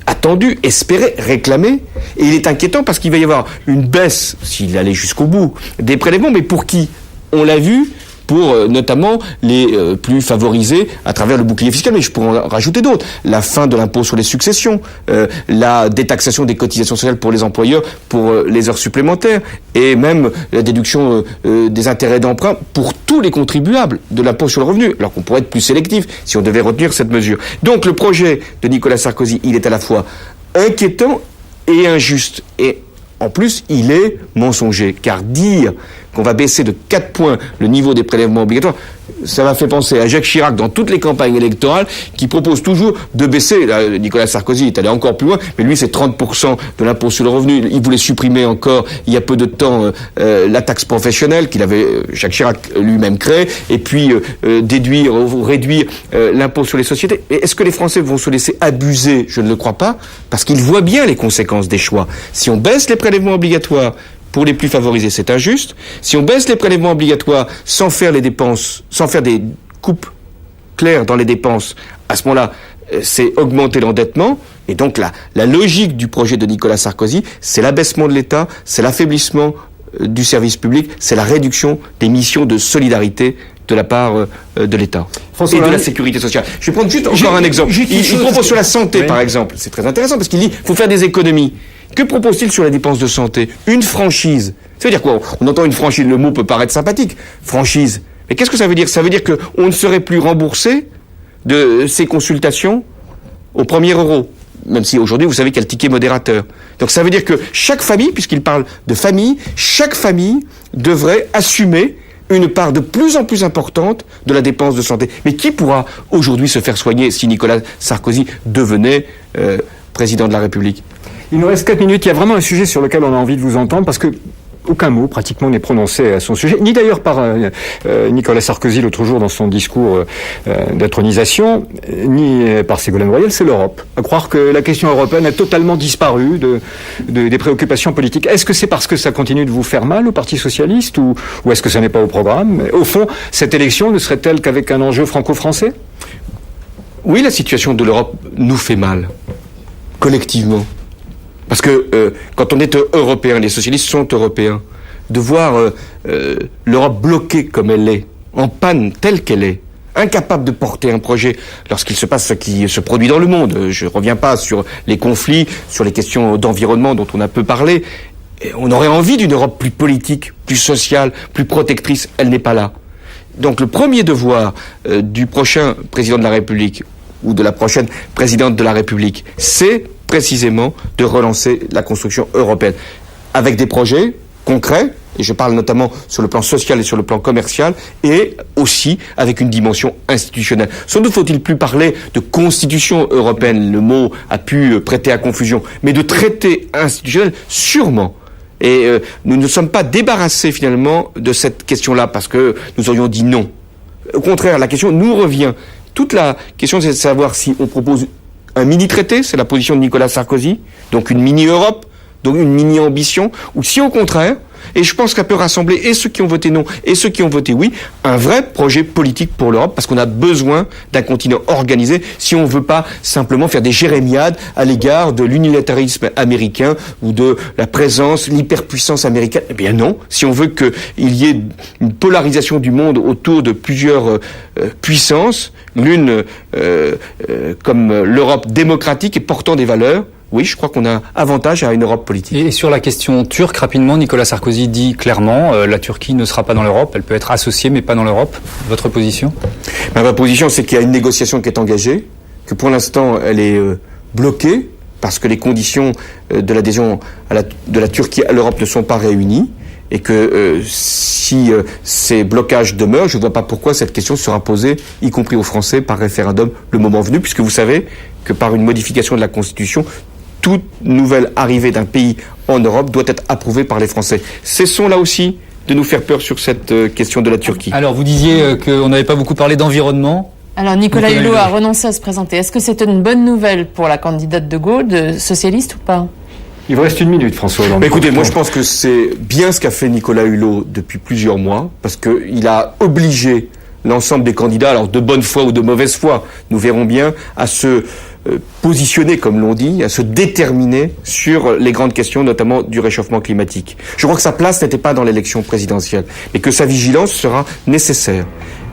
attendues, espérées, réclamées. Et il est inquiétant parce qu'il va y avoir une baisse, s'il allait jusqu'au bout, des prélèvements. Mais pour qui? On l'a vu pour notamment les plus favorisés à travers le bouclier fiscal, mais je pourrais en rajouter d'autres. La fin de l'impôt sur les successions, la détaxation des cotisations sociales pour les employeurs pour les heures supplémentaires, et même la déduction des intérêts d'emprunt pour tous les contribuables de l'impôt sur le revenu, alors qu'on pourrait être plus sélectif si on devait retenir cette mesure. Donc le projet de Nicolas Sarkozy, il est à la fois inquiétant et injuste. Et en plus, il est mensonger, car dire qu'on va baisser de 4 points le niveau des prélèvements obligatoires, ça m'a fait penser à Jacques Chirac dans toutes les campagnes électorales, qui propose toujours de baisser. Là, Nicolas Sarkozy est allé encore plus loin, mais lui c'est 30% de l'impôt sur le revenu. Il voulait supprimer encore, il y a peu de temps, la taxe professionnelle qu'il avait, Jacques Chirac lui-même créée, et puis déduire ou réduire l'impôt sur les sociétés. Et est-ce que les Français vont se laisser abuser? Je ne le crois pas, parce qu'ils voient bien les conséquences des choix. Si on baisse les prélèvements obligatoires pour les plus favorisés, c'est injuste. Si on baisse les prélèvements obligatoires sans faire les dépenses, sans faire des coupes claires dans les dépenses, à ce moment-là, c'est augmenter l'endettement. Et donc la logique du projet de Nicolas Sarkozy, c'est l'abaissement de l'État, c'est l'affaiblissement du service public, c'est la réduction des missions de solidarité de la part de l'État et de la sécurité sociale. Je vais prendre juste encore un exemple. Il propose sur la santé, par exemple. C'est très intéressant parce qu'il dit qu'il faut faire des économies. Que propose-t-il sur la dépense de santé? Une franchise. Ça veut dire quoi? On entend une franchise, le mot peut paraître sympathique. Franchise. Mais qu'est-ce que ça veut dire? Ça veut dire qu'on ne serait plus remboursé de ces consultations au premier euro. Même si aujourd'hui, vous savez qu'il y a le ticket modérateur. Donc ça veut dire que chaque famille, puisqu'il parle de famille, chaque famille devrait assumer une part de plus en plus importante de la dépense de santé. Mais qui pourra aujourd'hui se faire soigner si Nicolas Sarkozy devenait président de la République? Il nous reste 4 minutes. Il y a vraiment un sujet sur lequel on a envie de vous entendre parce que aucun mot pratiquement n'est prononcé à son sujet, ni d'ailleurs par Nicolas Sarkozy l'autre jour dans son discours d'intronisation, ni par Ségolène Royal, c'est l'Europe. À croire que la question européenne a totalement disparu des préoccupations politiques. Est-ce que c'est parce que ça continue de vous faire mal au Parti Socialiste ou est-ce que ça n'est pas au programme? Au fond, cette élection ne serait-elle qu'avec un enjeu franco-français? Oui, la situation de l'Europe nous fait mal, collectivement. Parce que quand on est européen, les socialistes sont européens, de voir l'Europe bloquée comme elle est, en panne telle qu'elle est, incapable de porter un projet lorsqu'il se passe ce qui se produit dans le monde. Je ne reviens pas sur les conflits, sur les questions d'environnement dont on a peu parlé. Et on aurait envie d'une Europe plus politique, plus sociale, plus protectrice. Elle n'est pas là. Donc le premier devoir du prochain président de la République ou de la prochaine présidente de la République, c'est précisément de relancer la construction européenne avec des projets concrets, et je parle notamment sur le plan social et sur le plan commercial, et aussi avec une dimension institutionnelle. Sans doute faut-il plus parler de constitution européenne, le mot a pu prêter à confusion, mais de traité institutionnel, sûrement. Et nous ne sommes pas débarrassés finalement de cette question-là parce que nous aurions dit non. Au contraire, la question nous revient. Toute la question, c'est de savoir si on propose un mini-traité, c'est la position de Nicolas Sarkozy, donc une mini-Europe, donc une mini-ambition, ou si au contraire, et je pense qu'elle peut rassembler et ceux qui ont voté non et ceux qui ont voté oui, un vrai projet politique pour l'Europe, parce qu'on a besoin d'un continent organisé si on ne veut pas simplement faire des jérémiades à l'égard de l'unilatéralisme américain ou de la présence, l'hyperpuissance américaine. Eh bien non, si on veut qu'il y ait une polarisation du monde autour de plusieurs puissances, l'une comme l'Europe démocratique et portant des valeurs, oui, je crois qu'on a avantage à une Europe politique. Et sur la question turque, rapidement, Nicolas Sarkozy dit clairement la Turquie ne sera pas dans l'Europe, elle peut être associée mais pas dans l'Europe. Votre position? Ma position, c'est qu'il y a une négociation qui est engagée, que pour l'instant elle est bloquée, parce que les conditions de l'adhésion de la Turquie à l'Europe ne sont pas réunies, et que si ces blocages demeurent, je ne vois pas pourquoi cette question sera posée, y compris aux Français, par référendum le moment venu, puisque vous savez que par une modification de la Constitution, toute nouvelle arrivée d'un pays en Europe doit être approuvée par les Français. Cessons là aussi de nous faire peur sur cette question de la Turquie. Alors vous disiez qu'on n'avait pas beaucoup parlé d'environnement. Alors Nicolas Hulot a renoncé à se présenter. Est-ce que c'est une bonne nouvelle pour la candidate de gauche, socialiste ou pas? Il vous reste 1 minute, François Hollande. Écoutez, moi je pense que c'est bien ce qu'a fait Nicolas Hulot depuis plusieurs mois, parce qu'il a obligé l'ensemble des candidats, alors de bonne foi ou de mauvaise foi, nous verrons bien, à se positionner, comme l'on dit, à se déterminer sur les grandes questions, notamment du réchauffement climatique. Je crois que sa place n'était pas dans l'élection présidentielle, mais que sa vigilance sera nécessaire.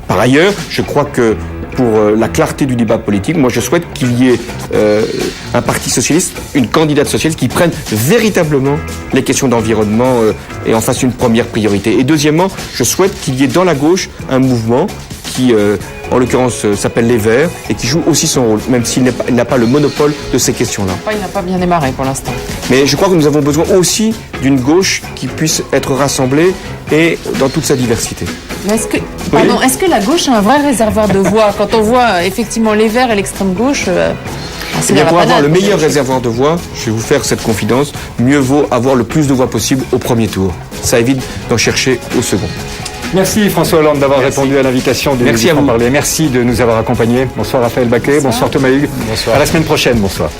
Par ailleurs, je crois que pour la clarté du débat politique, moi je souhaite qu'il y ait un parti socialiste, une candidate socialiste qui prenne véritablement les questions d'environnement et en fasse une première priorité. Et deuxièmement, je souhaite qu'il y ait dans la gauche un mouvement qui, en l'occurrence, s'appelle Les Verts et qui joue aussi son rôle, même s'il n'a pas le monopole de ces questions-là. Il n'a pas bien démarré pour l'instant. Mais je crois que nous avons besoin aussi d'une gauche qui puisse être rassemblée et dans toute sa diversité. Mais est-ce que la gauche a un vrai réservoir de voix? Quand on voit effectivement les Verts et l'extrême gauche, pour avoir le meilleur réservoir de voix, je vais vous faire cette confidence, mieux vaut avoir le plus de voix possible au premier tour. Ça évite d'en chercher au second. Merci François Hollande d'avoir répondu à l'invitation de Merci à vous. Parler. Merci de nous avoir accompagnés. Bonsoir Raphaël Baquet, bonsoir Thomas Hugues. Bonsoir. À la semaine prochaine, bonsoir.